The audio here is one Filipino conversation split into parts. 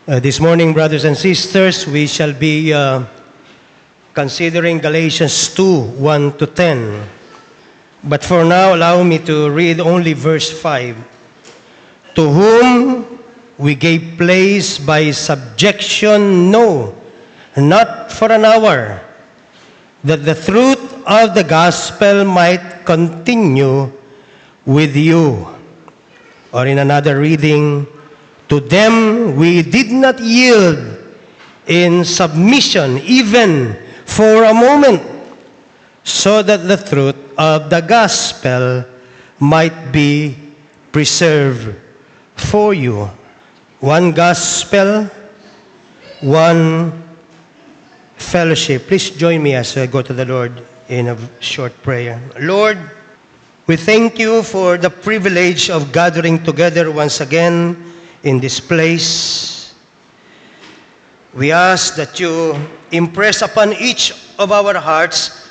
This morning, brothers and sisters, we shall be considering Galatians 2, 1 to 10. But for now, allow me to read only verse 5. To whom we gave place by subjection, no, not for an hour, that the truth of the gospel might continue with you. Or in another reading, to them we did not yield in submission even for a moment, so that the truth of the gospel might be preserved for you. One gospel, one fellowship. Please join me as I go to the Lord in a short prayer. Lord, we thank you for the privilege of gathering together once again in this place. We ask that you impress upon each of our hearts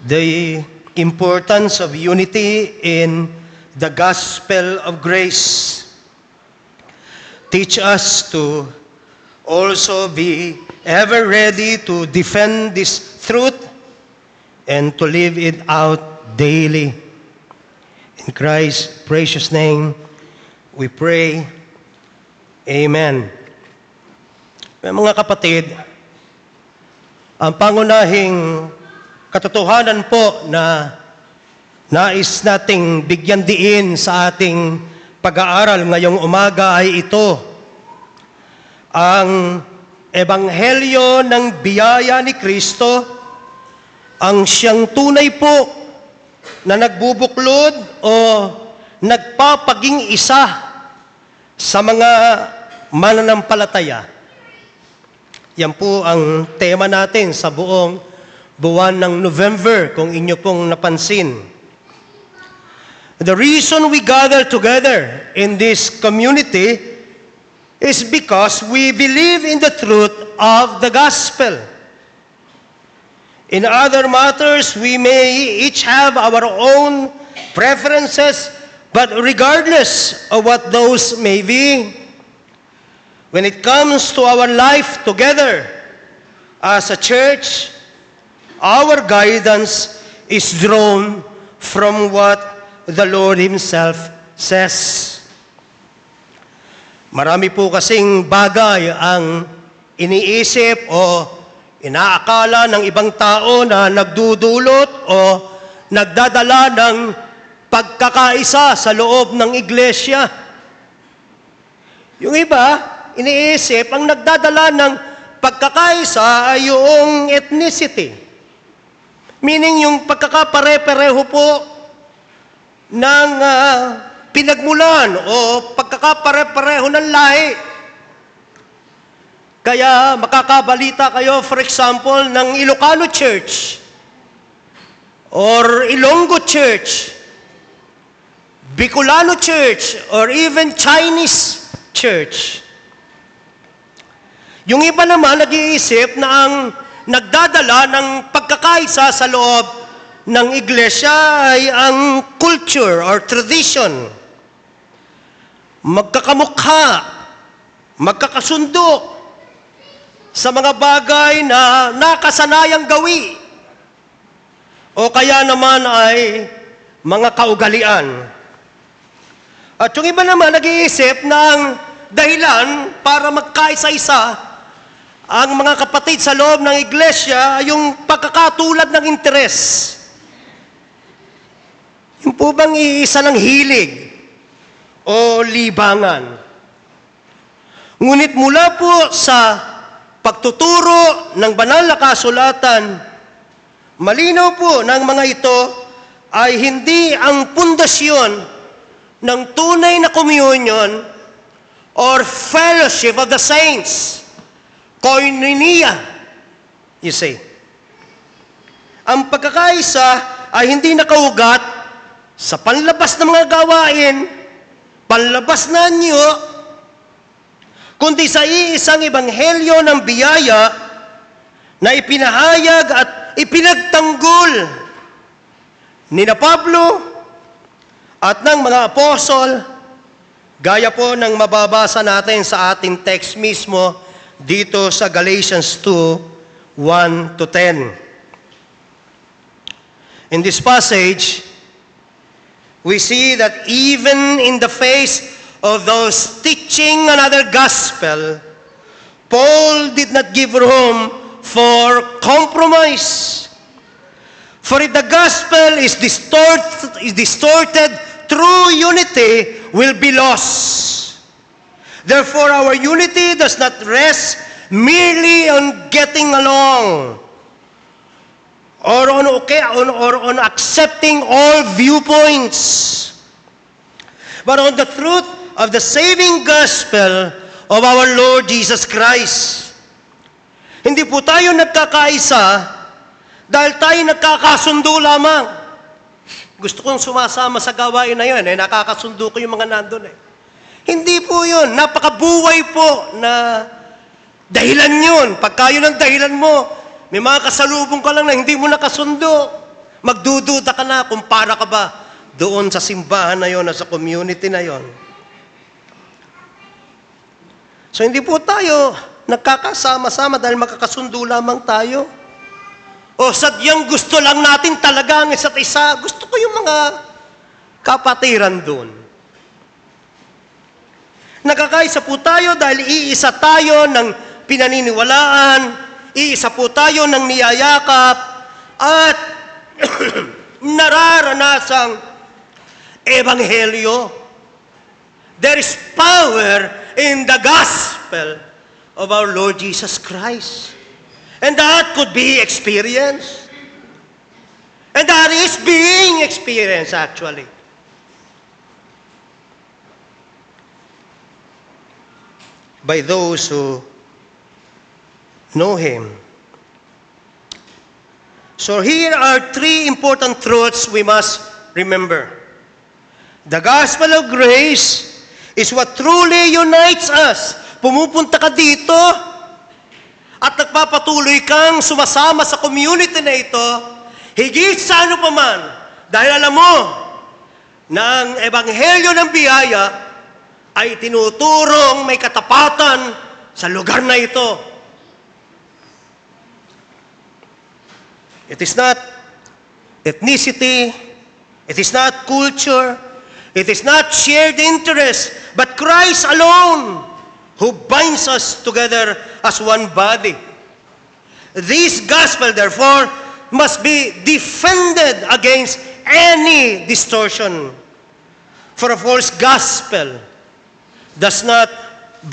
the importance of unity in the gospel of grace. Teach us to also be ever ready to defend this truth and to live it out daily. In Christ's precious name, we pray. Amen. Mga kapatid, ang pangunahing katotohanan po na nais nating bigyan diin sa ating pag-aaral ngayong umaga ay ito. Ang ebanghelyo ng biyaya ni Kristo, ang siyang tunay po na nagbubuklod o nagpapaging isa sa mga mananampalataya. Yan po ang tema natin sa buong buwan ng November, kung inyo pong napansin. The reason we gather together in this community is because we believe in the truth of the gospel. In other matters, we may each have our own preferences, but regardless of what those may be, when it comes to our life together as a church, our guidance is drawn from what the Lord Himself says. Marami po kasing bagay ang iniisip o inaakala ng ibang tao na nagdudulot o nagdadala ng pagkakaisa sa loob ng iglesia. Yung iba, iniisip, ang nagdadala ng pagkakaisa ay yung ethnicity. Meaning yung pagkakapare-pareho po ng pinagmulan o pagkakapare-pareho ng lahi. Kaya makakabalita kayo, for example, ng Ilocano Church or Ilonggo Church, Bicolano Church, or even Chinese Church. Yung iba naman nag-iisip na ang nagdadala ng pagkakaisa sa loob ng iglesia ay ang culture or tradition. Magkakamukha, magkakasundo sa mga bagay na nakasanayang gawi o kaya naman ay mga kaugalian. At yung iba naman nag-iisip ng dahilan para magkaisa-isa ang mga kapatid sa loob ng iglesia ay yung pagkakatulad ng interes. Yung po bang iisa ng hilig o libangan. Ngunit mula po sa pagtuturo ng banal na kasulatan, malinaw po ng mga ito ay hindi ang pundasyon ng tunay na communion or fellowship of the saints, koinonia, you say. Ang pagkakaisa ay hindi nakaugat sa panlabas ng mga gawain, panlabas na anyo, kundi sa iisang ebanghelyo ng biyaya na ipinahayag at ipinagtanggol ni na Pablo at ng mga apostol Gaya po ng mababasa natin sa ating text mismo dito sa Galatians 2, 1 to 10. In this passage, we see that even in the face of those teaching another gospel, Paul did not give room for compromise. For if the gospel is distorted, true unity will be lost. Therefore, our unity does not rest merely on getting along or on accepting all viewpoints, but on the truth of the saving gospel of our Lord Jesus Christ. Hindi po tayo nagkakaisa dahil tayo nagkakasundo lamang. Gusto kong sumasama sa gawain na yun, nakakasundo ko yung mga nandun Hindi po yun. Napakabuhay po na dahilan yun. Pagka yun ang dahilan mo, may mga kasalubong ka lang na hindi mo nakasundo. Magdududa ka na kung para ka ba doon sa simbahan na yon, sa community na yon. So hindi po tayo nagkakasama-sama dahil magkakasundo lamang tayo. O sadyang gusto lang natin talaga ang isa't isa. Gusto ko yung mga kapatiran doon. Nagkakaisa po tayo dahil iisa tayo ng pinaniniwalaan, iisa po tayo ng niyayakap, at nararanasang ebanghelyo. There is power in the gospel of our Lord Jesus Christ. And that could be experienced. And that is being experienced actually. By those who know Him. So here are three important truths we must remember. The gospel of grace is what truly unites us. Pumupunta ka dito at nagpapatuloy kang sumasama sa community na ito, higit sa ano pa man, dahil alam mo na ang ebanghelyo ng biyaya ay tinuturong may katapatan sa lugar na ito. It is not ethnicity, it is not culture, it is not shared interest, but Christ alone who binds us together as one body. This gospel, therefore, must be defended against any distortion. For a false gospel does not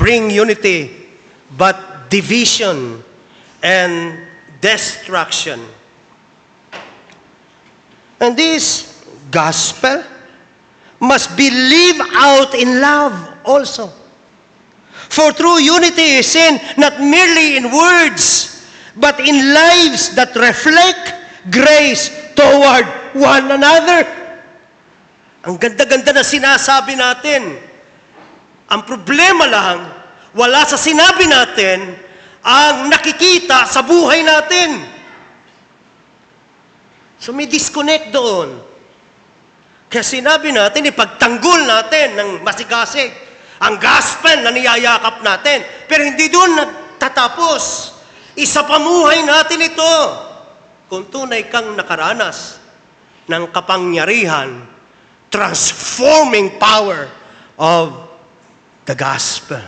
bring unity, but division and destruction. And this gospel must be lived out in love also. For true unity is seen not merely in words, but in lives that reflect grace toward one another. Ang ganda-ganda na sinasabi natin. Ang problema lang, wala sa sinabi natin ang nakikita sa buhay natin. So may disconnect doon. Kaya sinabi natin, ipagtanggol natin ng masigasig ang gospel na niyayakap natin. Pero hindi doon nagtatapos. Isa pamuhay natin ito. Kung tunay kang nakaranas ng kapangyarihan, transforming power of the gospel.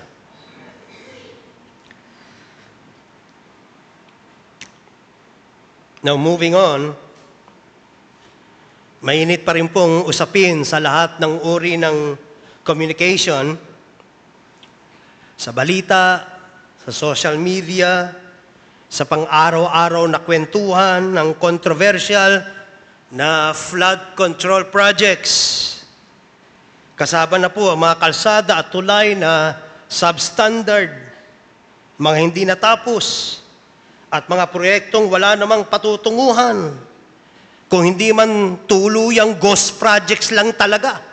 Now, moving on, mainit pa rin pong usapin sa lahat ng uri ng communication, sa balita, sa social media, sa pang-araw-araw na kwentuhan ng controversial na flood control projects. Kasama na po ang mga kalsada at tulay na substandard, mga hindi natapos, at mga proyektong wala namang patutunguhan, kung hindi man tuluyang ghost projects lang talaga.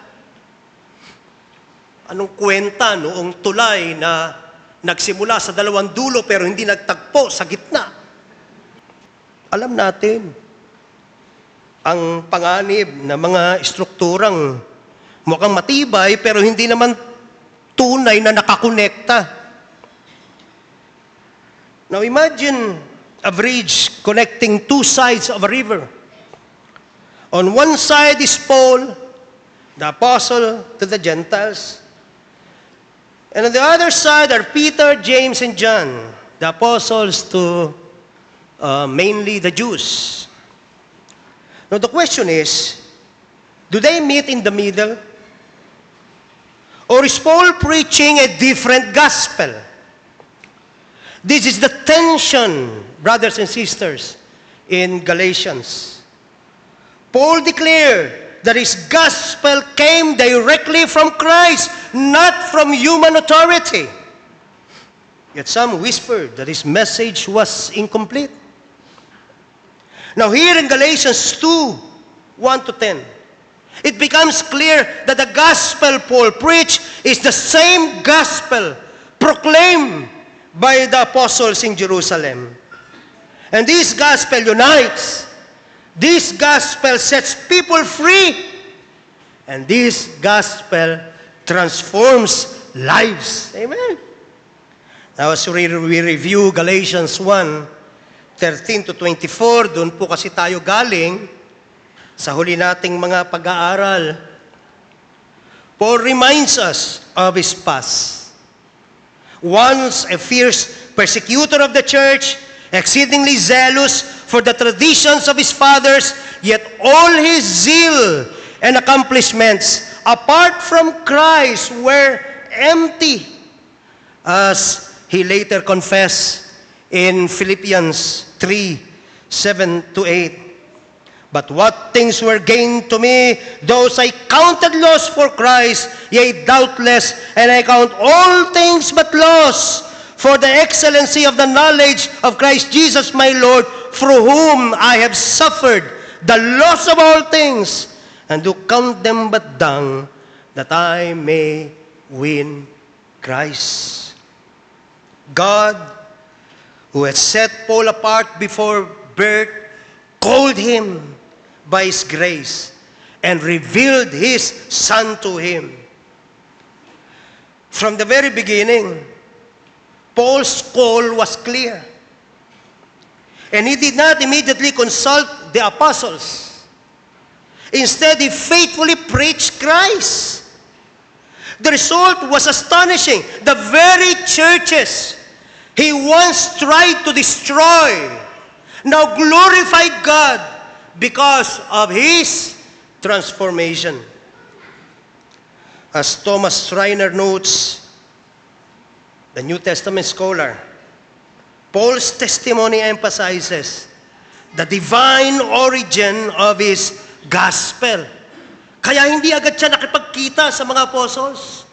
Anong kwenta noong tulay na nagsimula sa dalawang dulo pero hindi nagtagpo sa gitna? Alam natin, ang panganib na mga strukturang mukhang matibay pero hindi naman tunay na nakakonekta. Now imagine a bridge connecting two sides of a river. On one side is Paul, the apostle to the Gentiles. And on the other side are Peter, James, and John, the apostles to mainly the Jews. Now the question is, do they meet in the middle? Or is Paul preaching a different gospel? This is the tension, brothers and sisters, in Galatians. Paul declared that his gospel came directly from Christ, not from human authority. Yet some whispered that his message was incomplete. Now here in Galatians 2, 1-10, it becomes clear that the gospel Paul preached is the same gospel proclaimed by the apostles in Jerusalem. And this gospel unites. This gospel sets people free. And this gospel transforms lives. Amen. Now as we review Galatians 1:13-24, doon po kasi tayo galing sa huli nating mga pag-aaral. Paul reminds us of his past. Once a fierce persecutor of the church, exceedingly zealous for the traditions of his fathers, yet all his zeal and accomplishments apart from Christ were empty, as he later confessed in Philippians 3:7-8. But what things were gained to me, those I counted loss for Christ, yea, doubtless, and I count all things but loss for the excellency of the knowledge of Christ Jesus my Lord, through whom I have suffered the loss of all things, and do count them but dung, that I may win Christ. God, who had set Paul apart before birth, called him by his grace and revealed his Son to him. From the very beginning, Paul's call was clear. And he did not immediately consult the apostles. Instead, he faithfully preached Christ. The result was astonishing. The very churches he once tried to destroy now glorified God because of his transformation. As Thomas Schreiner notes, the New Testament scholar, Paul's testimony emphasizes the divine origin of his gospel. Kaya hindi agad siya nakipagkita sa mga apostles.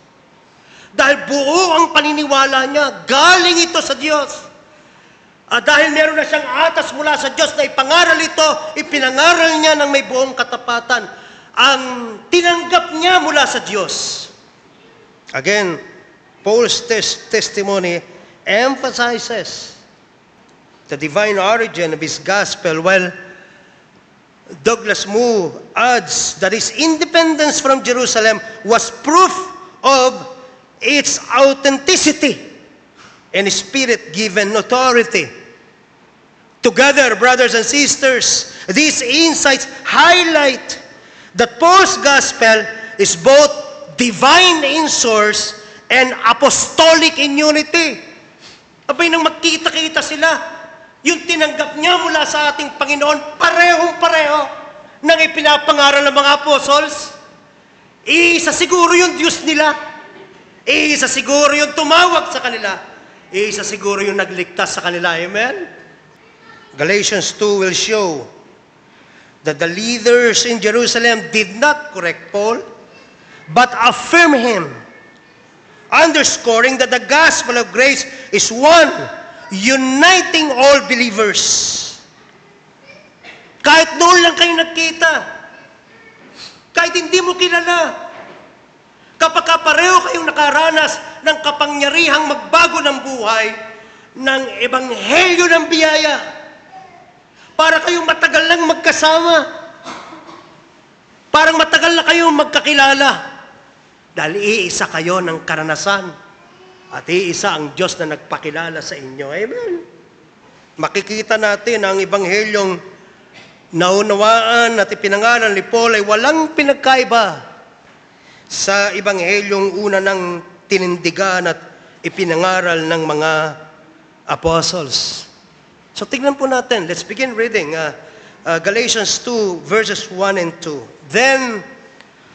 Dahil buo ang paniniwala niya, galing ito sa Diyos. Dahil meron na siyang atas mula sa Diyos na ipangaral ito, ipinangaral niya ng may buong katapatan. Ang tinanggap niya mula sa Diyos. Again, Paul's testimony emphasizes the divine origin of his gospel, while Douglas Moo adds that his independence from Jerusalem was proof of its authenticity and Spirit-given authority. Together, brothers and sisters, these insights highlight that Paul's gospel is both divine in source and apostolic in unity. Abay, nang magkita-kita sila, yung tinanggap niya mula sa ating Panginoon, parehong-pareho nang ipinapangaral ng mga apostles. Isa siguro yung Diyos nila. Isa siguro yung tumawag sa kanila. Isa siguro yung nagligtas sa kanila. Amen? Galatians 2 will show that the leaders in Jerusalem did not correct Paul, but affirm him, underscoring that the gospel of grace is one, uniting all believers. Kahit noon lang kayo nagkita, kahit hindi mo kilala, kapag pareho kayong nakaranas ng kapangyarihang magbago ng buhay, ng ebanghelyo ng biyaya, para kayong matagal lang magkasama, parang matagal na kayong magkakilala, Dahil iisa kayo ng karanasan at iisa ang Diyos na nagpakilala sa inyo. Amen. Makikita natin ang Ebanghelyong naunawaan at ipinangaral ni Paul ay walang pinagkaiba sa Ebanghelyong una ng tinindigan at ipinangaral ng mga apostles. So tignan po natin. Let's begin reading Galatians 2 verses 1 and 2. Then,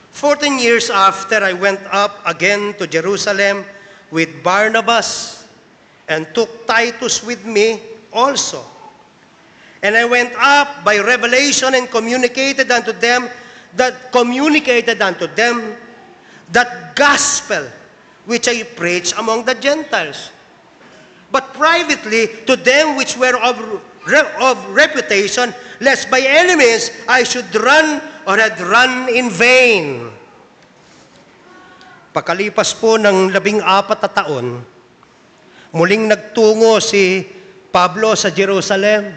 14 years after, I went up again to Jerusalem with Barnabas and took Titus with me also. And I went up by revelation and communicated unto them that gospel which I preach among the Gentiles. But privately to them which were of reputation, lest by any means I should run or had run in vain. Pagkalipas po ng 14 na taon, muling nagtungo si Pablo sa Jerusalem.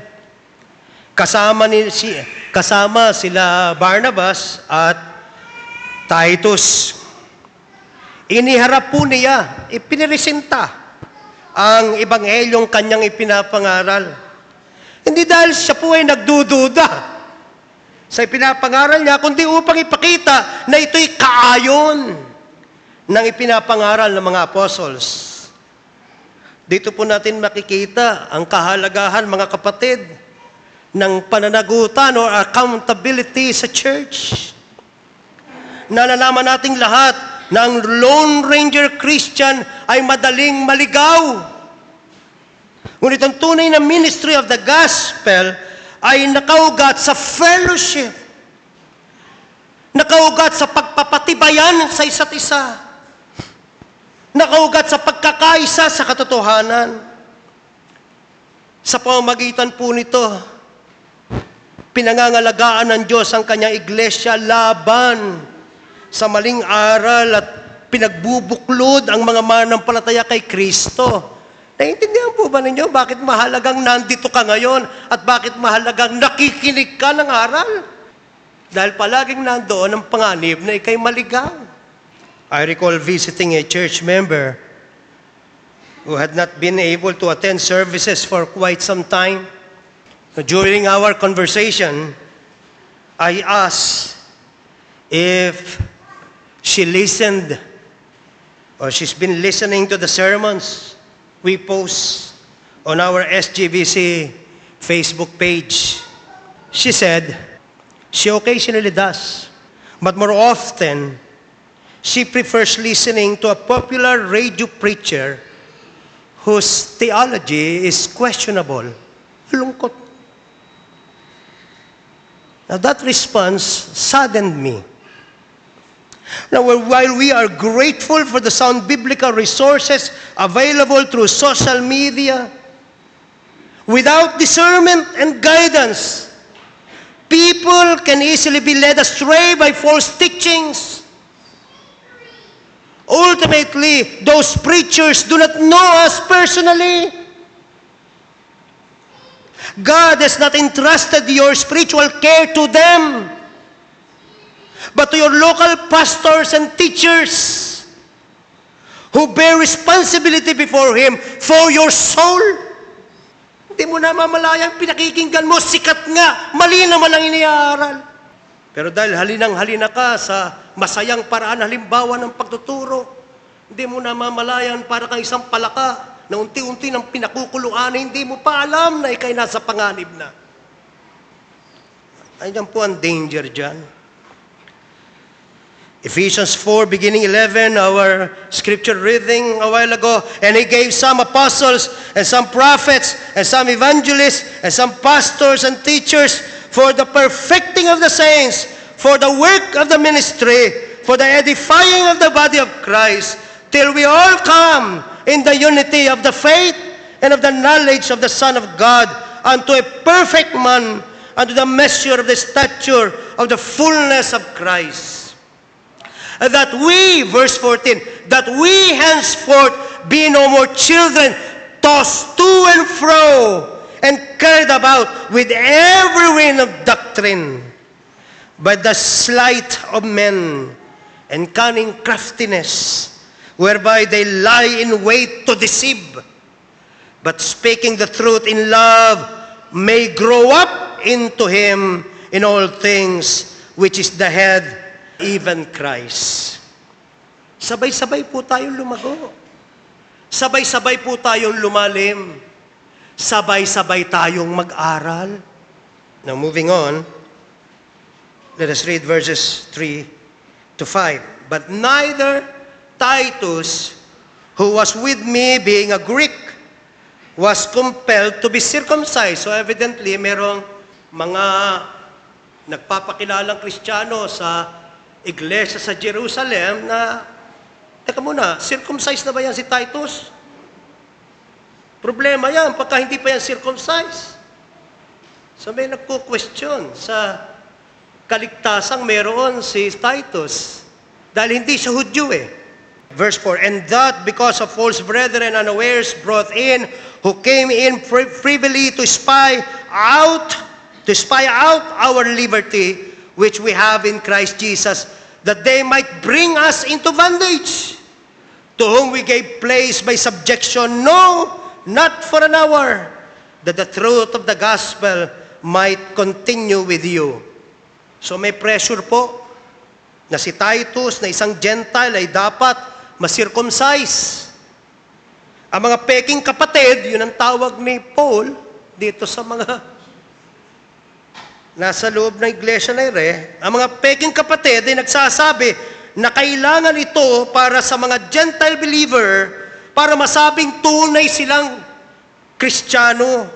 Kasama sila Barnabas at Titus. Iniharap po niya, ipiniresenta ang Ebanghelyong kanyang ipinapangaral. Hindi dahil siya po ay nagdududa sa ipinapangaral niya, kundi upang ipakita na ito'y kaayon ng ipinapangaral ng mga apostles. Dito po natin makikita ang kahalagahan, mga kapatid, ng pananagutan o accountability sa church. Nalalaman nating lahat na ang Lone Ranger Christian ay madaling maligaw. Ngunit ang tunay na ministry of the gospel ay nakaugat sa fellowship. Nakaugat sa pagpapatibayan sa isa't isa. Nakaugat sa pagkakaisa sa katotohanan. Sa pamamagitan po nito, pinangangalagaan ng Diyos ang kanyang iglesia laban sa maling aral at pinagbubuklod ang mga mananampalataya kay Kristo. Naintindihan po ba ninyo bakit mahalagang nandito ka ngayon at bakit mahalagang nakikinig ka ng aral? Dahil palaging nandoon ang panganib na ikay maligaw. I recall visiting a church member who had not been able to attend services for quite some time. During our conversation, I asked if she listened or she's been listening to the sermons we post on our SGBC Facebook page. She said she occasionally does, but more often, she prefers listening to a popular radio preacher whose theology is questionable. Lungkot. Now that response saddened me. Now, while we are grateful for the sound biblical resources available through social media, without discernment and guidance, people can easily be led astray by false teachings. Ultimately, those preachers do not know us personally. God has not entrusted your spiritual care to them, but to your local pastors and teachers who bear responsibility before Him for your soul. Hindi mo na mamalayang pinakikinggan mo, sikat nga, mali naman ang iniaaral. Pero dahil halina ka sa masayang paraan, halimbawa ng pagtuturo, hindi mo na mamalayan para kang isang palaka na unti-unti ng pinakukuluan, hindi mo pa alam na ikay nasa panganib na. Ayan po ang danger dyan. Ephesians 4, beginning 11, our scripture reading a while ago, and He gave some apostles, and some prophets, and some evangelists, and some pastors and teachers, for the perfecting of the saints, for the work of the ministry, for the edifying of the body of Christ, till we all come in the unity of the faith and of the knowledge of the Son of God, unto a perfect man, unto the measure of the stature of the fullness of Christ. That we, verse 14, that we henceforth be no more children, tossed to and fro, and carried about with every wind of doctrine, by the sleight of men, and cunning craftiness, whereby they lie in wait to deceive. But speaking the truth in love may grow up into him in all things, which is the head, even Christ. Sabay-sabay po tayong lumago. Sabay-sabay po tayong lumalim. Sabay-sabay tayong mag-aral. Now moving on, let us read verses 3 to 5. But neither Titus, who was with me being a Greek, was compelled to be circumcised. So evidently, merong mga nagpapakilalang Kristiyano sa iglesia sa Jerusalem na, teka muna, circumcised na ba yan si Titus? Problema yan, pagka hindi pa yan circumcised. So may nagko-question sa kaligtasang meron si Titus. Dahil hindi siya Hudyo eh. Verse 4, and that because of false brethren unawares brought in, who came in privily to spy out our liberty, which we have in Christ Jesus, that they might bring us into bondage, to whom we gave place by subjection, no, not for an hour, that the truth of the gospel might continue with you. So may pressure po na si Titus na isang Gentile ay dapat masircumcise. Ang mga peking kapatid, yun ang tawag ni Paul dito sa mga nasa loob ng iglesia na ire, ang mga peking kapatid ay nagsasabi na kailangan ito para sa mga Gentile believer para masabing tunay silang Kristiyano.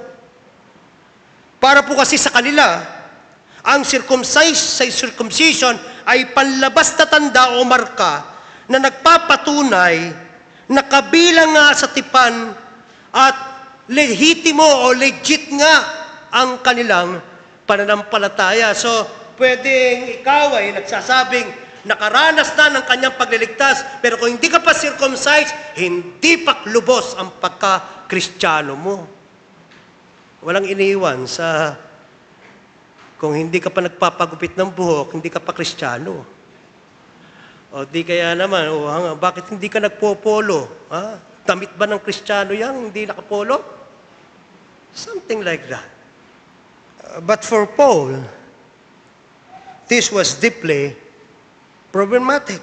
Para po kasi sa kanila, ang circumcision ay panlabas na tanda o marka na nagpapatunay na kabilang nga sa tipan at lehitimo o legit nga ang kanilang pananampalataya. So, pwedeng ikaw ay nagsasabing nakaranas na ng kanyang pagliligtas, pero kung hindi ka pa circumcised, hindi pa lubos ang pagka-Kristiyano mo. Walang iniwan sa kung hindi ka pa nagpapagupit ng buhok, hindi ka pa Kristiyano. O di kaya naman, bakit hindi ka nagpopolo? Ha? Damit ba ng Kristiyano yan, hindi nakapolo? Something like that. But for Paul, this was deeply problematic.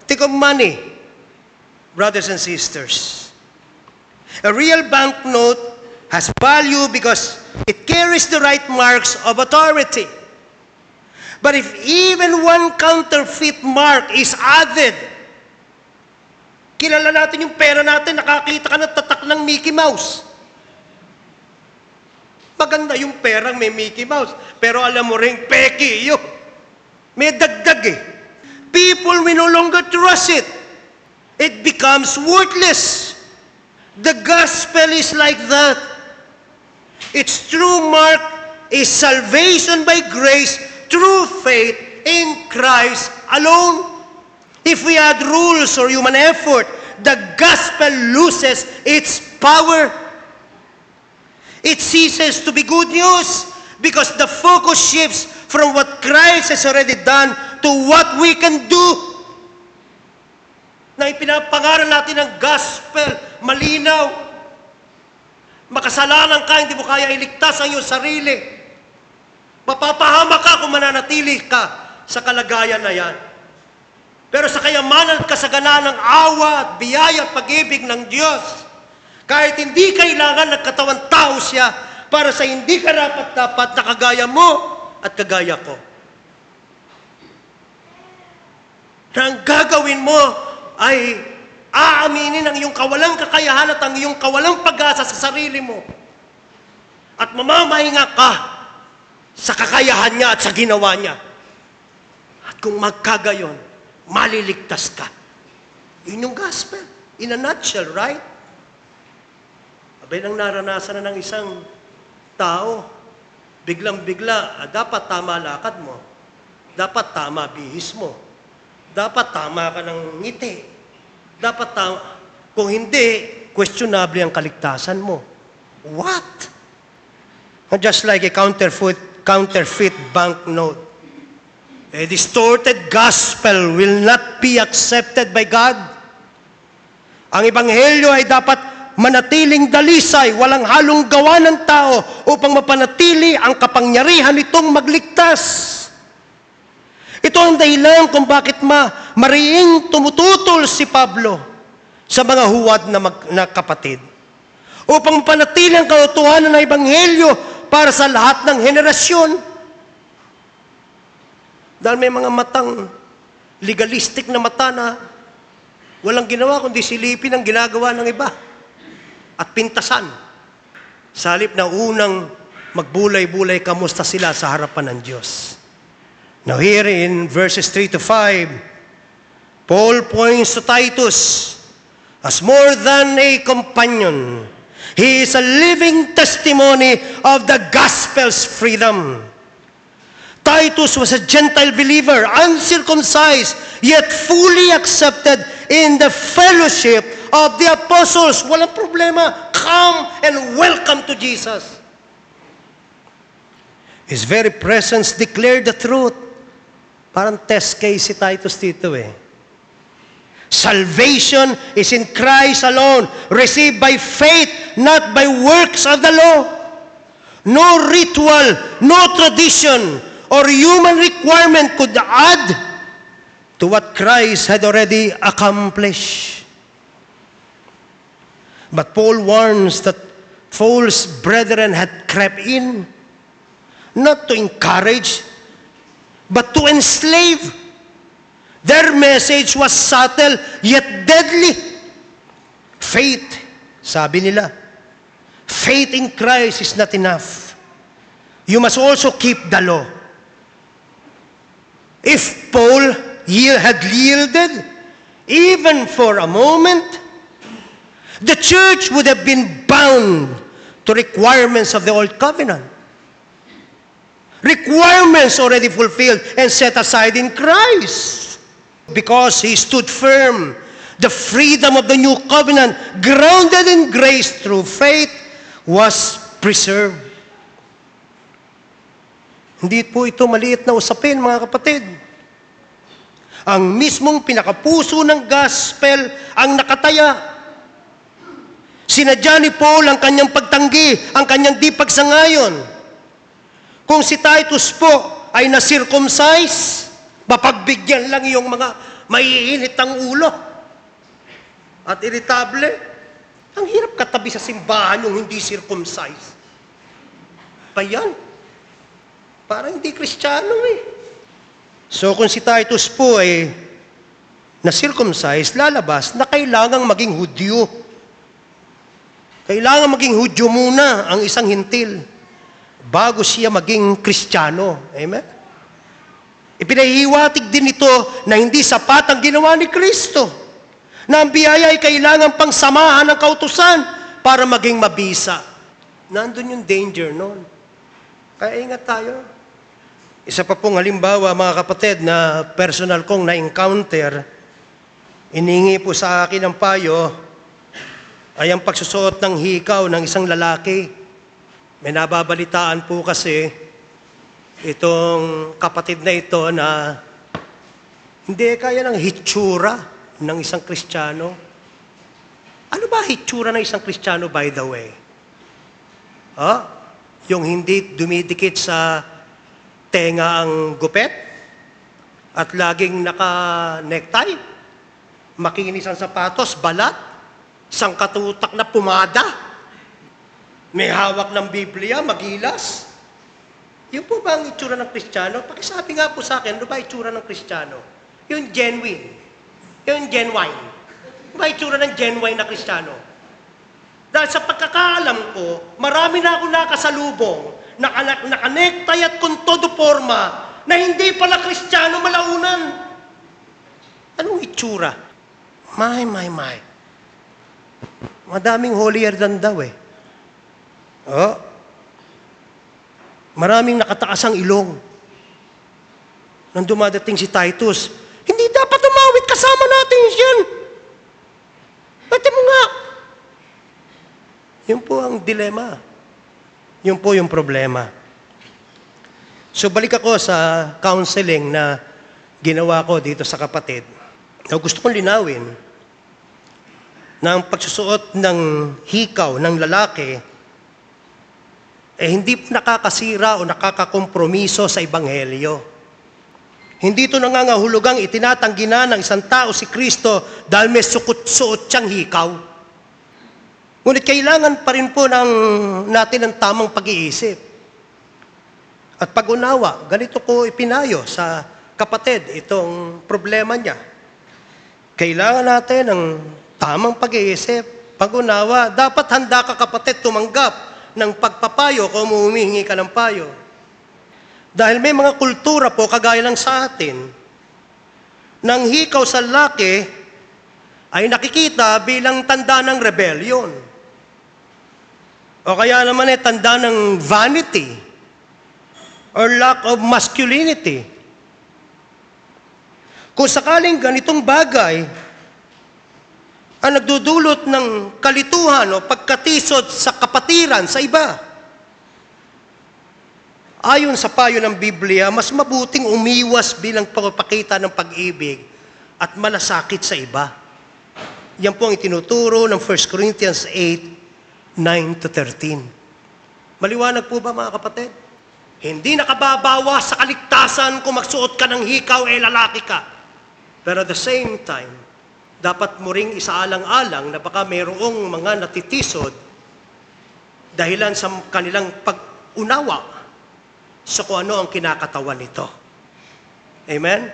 Think of money, brothers and sisters. A real banknote has value because it carries the right marks of authority. But if even one counterfeit mark is added, kilala natin yung pera natin, nakakita ka ng tatak ng Mickey Mouse. Maganda yung perang may Mickey Mouse, pero alam mo rin, peki yun. May dagdag eh. People will no longer trust it. It becomes worthless. The gospel is like that. Its true mark is salvation by grace through faith in Christ alone. If we add rules or human effort, the gospel loses its power. It ceases to be good news because the focus shifts from what Christ has already done to what we can do. Na ipinapangaral natin ng gospel, malinaw. Makasalanan ka, hindi mo kaya iligtas ang iyong sarili. Mapapahama ka kung mananatili ka sa kalagayan na yan. Pero sa kayamanan at kasaganaan ng awa at biyaya at pag-ibig ng Diyos, kahit hindi kailangan nagkatawang tao siya para sa hindi karapat-dapat na kagaya mo at kagaya ko. Na ang gagawin mo ay aaminin ang iyong kawalang kakayahan at ang iyong kawalang pag-asa sa sarili mo. At mamamahinga ka sa kakayahan niya at sa ginawa niya. At kung magkagayon, maliligtas ka. Yun yung gospel. In a nutshell, right? Abay nang naranasan na ng isang tao, biglang-bigla, dapat tama lakad mo. Dapat tama bihis mo. Dapat tama ka ng ngiti. Dapat tama. Kung hindi, questionable ang kaligtasan mo. What? Just like a counterfeit banknote. A distorted gospel will not be accepted by God. Ang ebanghelyo ay dapat manatiling dalisay, walang halong gawa ng tao upang mapanatili ang kapangyarihan nitong magligtas. Ito ang dahilan kung bakit mariing tumututol si Pablo sa mga huwad na kapatid. Upang mapanatili ang katotohanan ng ebanghelyo para sa lahat ng henerasyon. Dahil may mga matang legalistic na mata na walang ginawa kundi silipin ang ginagawa ng iba at pintasan. Sa halip na unang magbulay-bulay kamusta sila sa harapan ng Diyos. Now here in verses 3 to 5, Paul points to Titus as more than a companion. He is a living testimony of the gospel's freedom. Titus was a Gentile believer, uncircumcised, yet fully accepted in the fellowship of the apostles. Walang problema. Come and welcome to Jesus. His very presence declared the truth. Parang test case si Titus dito eh. Salvation is in Christ alone, received by faith, not by works of the law. No ritual, no tradition, or human requirement could add to what Christ had already accomplished. But Paul warns that false brethren had crept in, not to encourage, but to enslave. Their message was subtle yet deadly. Faith, sabi nila, faith in Christ is not enough. You must also keep the law. If Paul had yielded, even for a moment, the church would have been bound to requirements of the Old Covenant. Requirements already fulfilled and set aside in Christ. Because he stood firm, the freedom of the New Covenant, grounded in grace through faith, was preserved. Hindi po ito maliit na usapin, mga kapatid. Ang mismong pinakapuso ng gospel ang nakataya. Sinadya ni Paul ang kanyang pagtanggi, ang kanyang di pagsangayon. Kung si Titus po ay na-circumcise, mapagbigyan lang yung mga maiinit ang ulo at irritable. Ang hirap katabi sa simbahan yung hindi circumcised. Payan. Parang hindi Kristiyano eh. So kung si Titus po ay na-circumcised, lalabas na kailangang maging Hudyo. Kailangan maging Hudyo muna ang isang hintil bago siya maging Kristiyano. Amen? Ipinahihiwatig din ito na hindi sapat ang ginawa ni Kristo. Na ang biyaya ay kailangan pang samahan ng kautusan para maging mabisa. Nandun yung danger noon. Kaya ingat tayo. Isa pa pong halimbawa, mga kapatid, na personal kong na-encounter, iningi po sa akin ng payo, ay ang pagsusuot ng hikaw ng isang lalaki. May nababalitaan po kasi itong kapatid na ito na hindi kaya ng hitsura ng isang Kristiyano. Ano ba hitsura ng isang Kristiyano, by the way? Yung hindi dumidikit sa tenga ang gupet at laging naka-necktie, makinis ang sapatos, balat, sangkatutak na pumada, may hawak ng Biblia, magilas. Yun po ba ang itsura ng Kristiyano? Pakisabi nga po sa akin, ano ba itsura ng Kristiyano? Yung genuine. Yung genuine. Ano ba itsura ng genuine na Kristiyano? Dahil sa pagkakaalam ko, marami na ako nakasalubong, naka-necktie at kung todo forma, na hindi pala Kristiyano malaunan. Anong itsura? My. Madaming holier than thou eh. Maraming nakataas ang ilong. Nang dumadating si Titus, hindi dapat umawit, kasama natin yan. Pati mo nga. Yun po ang dilema. Yun po yung problema. So balik ako sa counseling na ginawa ko dito sa kapatid. Now, gusto kong linawin na ang pagsusuot ng hikaw ng lalaki hindi nakakasira o nakakakompromiso sa Ebanghelyo. Hindi ito nangangahulugang itinatanggi na ng isang tao si Kristo dahil may suot siyang hikaw. Ngunit kailangan pa rin po natin ng tamang pag-iisip. At pag-unawa, ganito ko ipinayo sa kapatid itong problema niya. Kailangan natin ng tamang pag-iisip, pag-unawa. Dapat handa ka kapatid tumanggap ng pagpapayo kung humihingi ka ng payo. Dahil may mga kultura po, kagaya lang sa atin, nang hikaw sa lalaki ay nakikita bilang tanda ng rebellion. O kaya naman tanda ng vanity or lack of masculinity. Kung sakaling ganitong bagay ang nagdudulot ng kalituhan o pagkatisod sa kapatiran sa iba, ayon sa payo ng Biblia, mas mabuting umiwas bilang pagpapakita ng pag-ibig at malasakit sa iba. Yan po ang itinuturo ng 1 Corinthians 8, 9-13. Maliwanag po ba mga kapatid? Hindi nakababawas sa kaligtasan kung magsuot ka ng hikaw lalaki ka. Pero at the same time, dapat mo ring isaalang-alang na baka mayroong mga natitisod dahilan sa kanilang pag-unawa sa kung ano ang kinakatawan nito. Amen?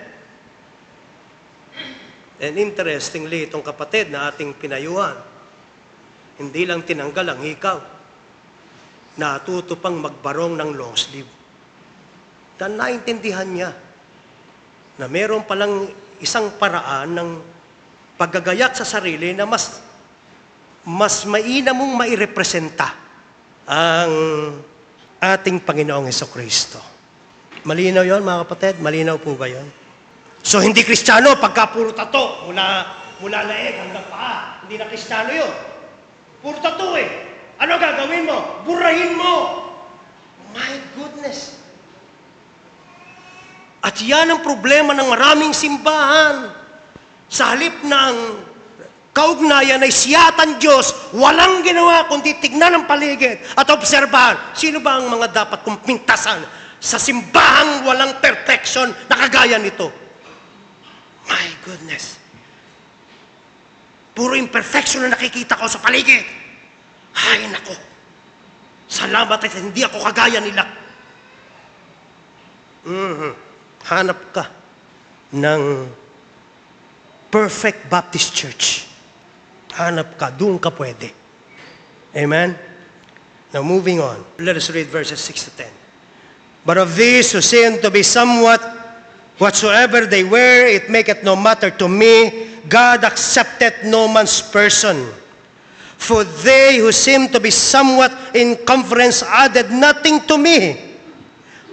And interestingly, itong kapatid na ating pinayuhan, hindi lang tinanggal ang hikaw, natuto pang magbarong ng long sleeve. Dahil naintindihan niya na meron palang isang paraan ng paggagayat sa sarili na mas mainam mong mairepresenta ang ating Panginoong Hesukristo. Malinaw yon mga kapatid? Malinaw po ba yon? So hindi Kristiyano pagka puro tato, mula leeg hanggang paa. Hindi na Kristiyano yun. Puro tato Ano gagawin mo? Burahin mo! My goodness! At yan ang problema ng maraming simbahan. Sa halip ng kaugnayan ay siyatan Diyos, walang ginawa kundi tignan ang paligid at obserbahan. Sino ba ang mga dapat kong pintasan sa simbahang walang perfection na kagaya nito? My goodness. Puro imperfection na nakikita ko sa paligid. Ay, nako. Salamat at hindi ako kagaya nila. Hanap ka ng perfect Baptist Church. Hanap ka, doon ka pwede. Amen? Now moving on. Let us read verses 6-10. But of these who seem to be somewhat whatsoever they were, it maketh no matter to me. God accepteth no man's person. For they who seem to be somewhat in conference added nothing to me.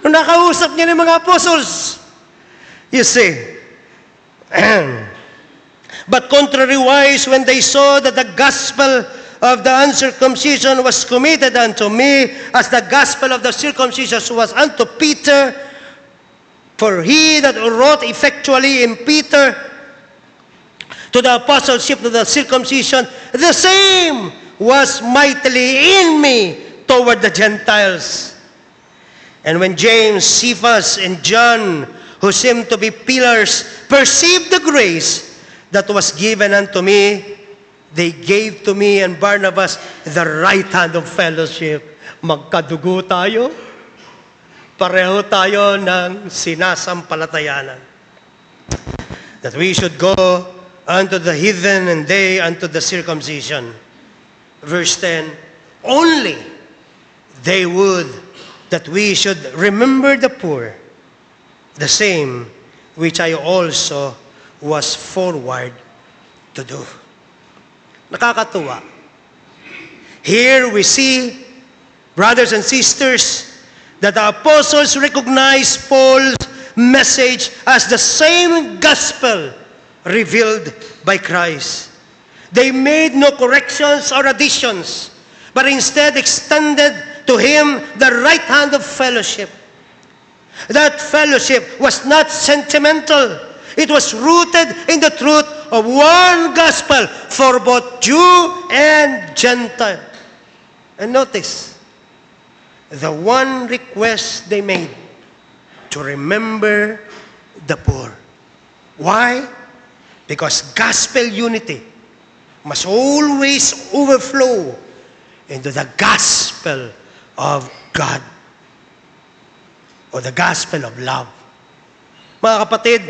Nung nakausap niya ng mga apostles, you see, but contrariwise, when they saw that the gospel of the uncircumcision was committed unto me, as the gospel of the circumcision was unto Peter, for he that wrought effectually in Peter to the apostleship of the circumcision, the same was mightily in me toward the Gentiles. And when James, Cephas, and John, who seemed to be pillars, perceived the grace that was given unto me, they gave to me and Barnabas the right hand of fellowship. Magkadugo tayo. Pareho tayo ng sinasampalatayanan. That we should go unto the heathen and they unto the circumcision. Verse 10, only they would that we should remember the poor, the same which I also was forward to do. Nakakatuwa. Here we see, brothers and sisters, that the apostles recognize Paul's message as the same gospel revealed by Christ. They made no corrections or additions, but instead extended to him the right hand of fellowship. That fellowship was not sentimental. It was rooted in the truth of one gospel for both Jew and Gentile. And notice, the one request they made, to remember the poor. Why? Because gospel unity must always overflow into the gospel of God, o the gospel of love. Mga kapatid,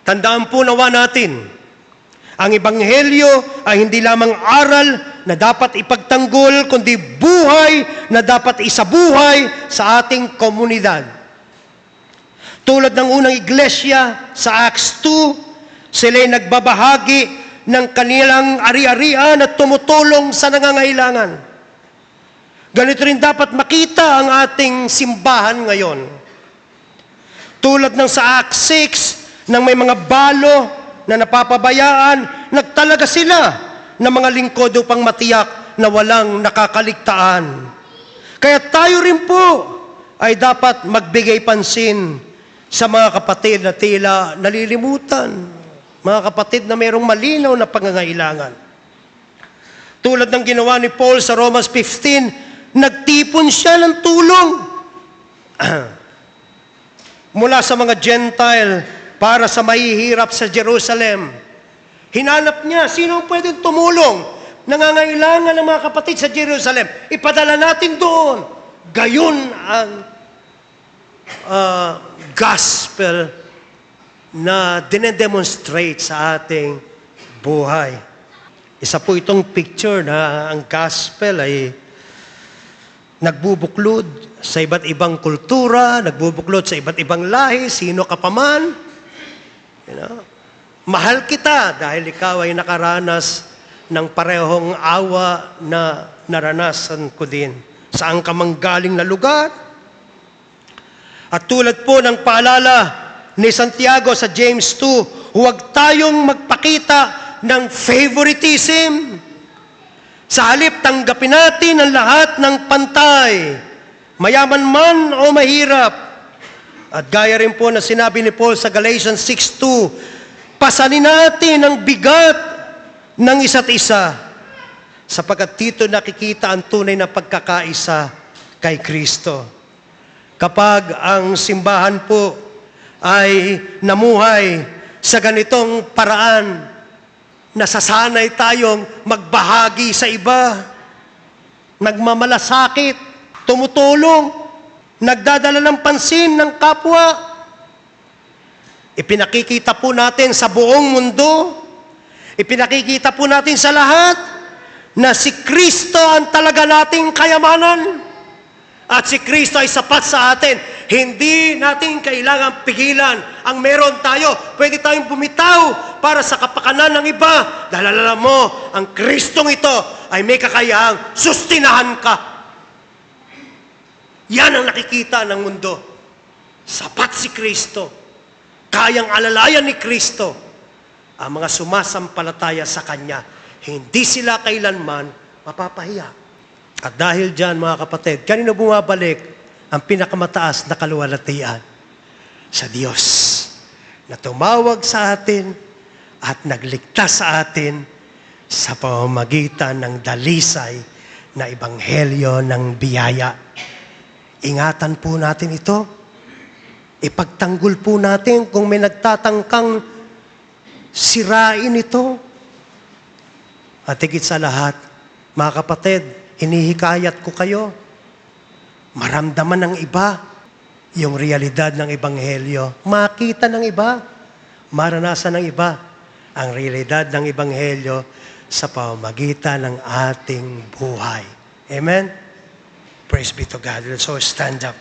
tandaan po nawa natin, ang Ebanghelyo ay hindi lamang aral na dapat ipagtanggol, kundi buhay na dapat isabuhay sa ating komunidad. Tulad ng unang iglesia sa Acts 2, sila'y nagbabahagi ng kanilang ari-arian at tumutulong sa nangangailangan. Ganito rin dapat makita ang ating simbahan ngayon. Tulad ng sa Acts 6, nang may mga balo na napapabayaan, nagtalaga sila ng mga lingkod upang matiyak na walang nakakaligtaan. Kaya tayo rin po ay dapat magbigay pansin sa mga kapatid na tila nalilimutan, mga kapatid na mayroong malinaw na pangangailangan. Tulad ng ginawa ni Paul sa Romans 15, nagtipon siya ng tulong mula sa mga Gentile para sa mahihirap sa Jerusalem. Hinanap niya, sino ang pwedeng tumulong? Nangangailangan ng mga kapatid sa Jerusalem. Ipadala natin doon. Gayon ang gospel na dinedemonstrate sa ating buhay. Isa po itong picture na ang gospel ay nagbubuklod sa iba't ibang kultura, nagbubuklod sa iba't ibang lahi, sino ka pa man. Mahal kita dahil ikaw ay nakaranas ng parehong awa na naranasan ko din. Saan ka mang galing na lugar? At tulad po ng paalala ni Santiago sa James 2, huwag tayong magpakita ng favoritism. Sa halip, tanggapin natin ang lahat ng pantay, mayaman man o mahirap. At gaya rin po na sinabi ni Paul sa Galatians 6:2, pasanin natin ang bigat ng isa't isa, sapagkat dito nakikita ang tunay na pagkakaisa kay Kristo. Kapag ang simbahan po ay namuhay sa ganitong paraan, nasasanay tayong magbahagi sa iba, nagmamalasakit, tumutulong, nagdadala ng pansin ng kapwa. Ipinakikita po natin sa buong mundo, ipinakikita po natin sa lahat na si Kristo ang talaga nating kayamanan at si Kristo ay sapat sa atin. Hindi natin kailangan pigilan ang meron tayo. Pwede tayong bumitaw para sa kapakanan ng iba. Dahil alam mo, ang Kristong ito ay may kakayahang sustinahan ka. Yan ang nakikita ng mundo. Sapat si Kristo. Kayang alalayan ni Kristo ang mga sumasampalataya sa Kanya. Hindi sila kailanman mapapahiya. At dahil dyan, mga kapatid, kanino bumabalik ang pinakamataas na kaluwalhatian? Sa Diyos na tumawag sa atin at nagligtas sa atin sa pamamagitan ng dalisay na ebanghelyo ng biyaya. Ingatan po natin ito. Ipagtanggol po natin kung may nagtatangkang sirain ito. At higit sa lahat, mga kapatid, hinihikayat ko kayo, maramdaman ng iba yung realidad ng ebanghelyo. Makita ng iba, maranasan ng iba ang realidad ng ebanghelyo sa pamamagitan ng ating buhay. Amen? Praise be to God. Let's all stand up.